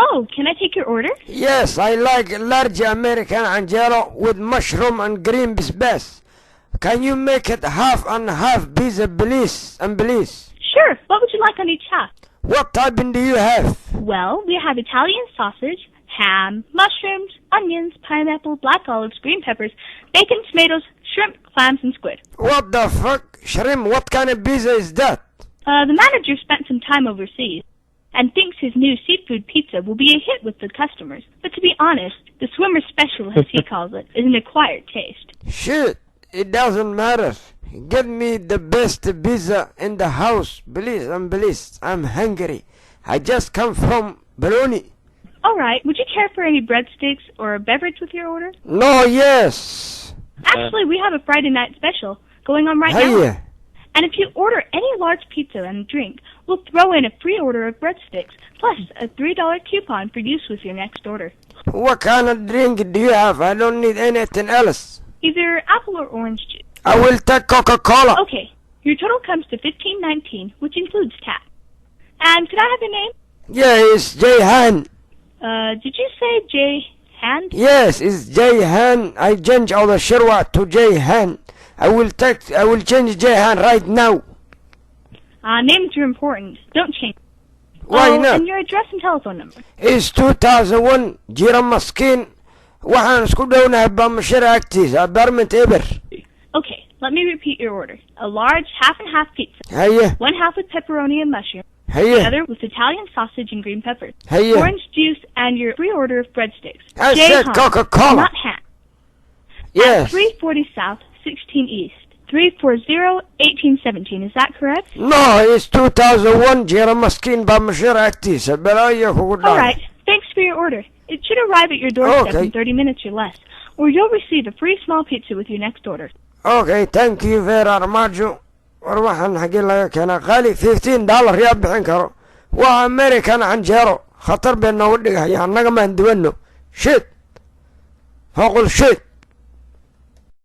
Hello, can I take your order? Yes, I like large American angelo with mushroom and green beans. Can you make it half and half pizza, please? And please. Sure. What would you like on each half? What typing do you have? Well, we have Italian sausage, ham, mushrooms, onions, pineapple, black olives, green peppers, bacon, tomatoes, shrimp, clams, and squid. What the fuck? Shrimp? What kind of pizza is that? The manager spent some time overseas and thinks his new seafood pizza will be a hit with the customers. But to be honest, the swimmer special, as he calls it, is an acquired taste. Shit, it doesn't matter. Get me the best pizza in the house, please and please. I'm hungry. I just come from Bologna. All right, would you care for any breadsticks or a beverage with your order? No, yes. Actually, we have a Friday night special going on right now. Hey. And if you order any large pizza and drink, we'll throw in a free order of breadsticks, plus a $3 coupon for use with your next order. What kind of drink do you have? I don't need anything else. Either apple or orange juice. I will take Coca-Cola. Okay, your total comes to $15.19, which includes tax. And could I have your name? Yeah, it's Jay Han. Did you say Jay Han? Yes, it's Jay Han. I change all the shirwa to Jay Han. I will change Jay Han right now. Names are important. Don't change. Why not? And your address and telephone number. It's 2001 Jira Maskin. Waxaan isku dhownahay Bamashira agtiisa, Barmint Eber. Okay, let me repeat your order. A large half and half pizza. Hey. One half with pepperoni and mushroom. Hey. The other with Italian sausage and green peppers. Hey. Orange juice and your free order of breadsticks. I Jay said Han, Coca-Cola. not ham. Yes. At 340 South, 16 East. 340-1817, is that correct? No, it's 2001 Jira Maskin Bamashira agtiisa. Balaya kugu dhaay. All right, thanks for your order. It should arrive at your doorstep in 30 minutes or less, or you'll receive a free small pizza with your next order. Okay, thank you very much. Waxaan xagee laga keenaa qaali $15 yaa bixin karo. Waa American anjero. Khatar been noogu dhigaya annaga maan duwanno. Shit. Hoqol shit.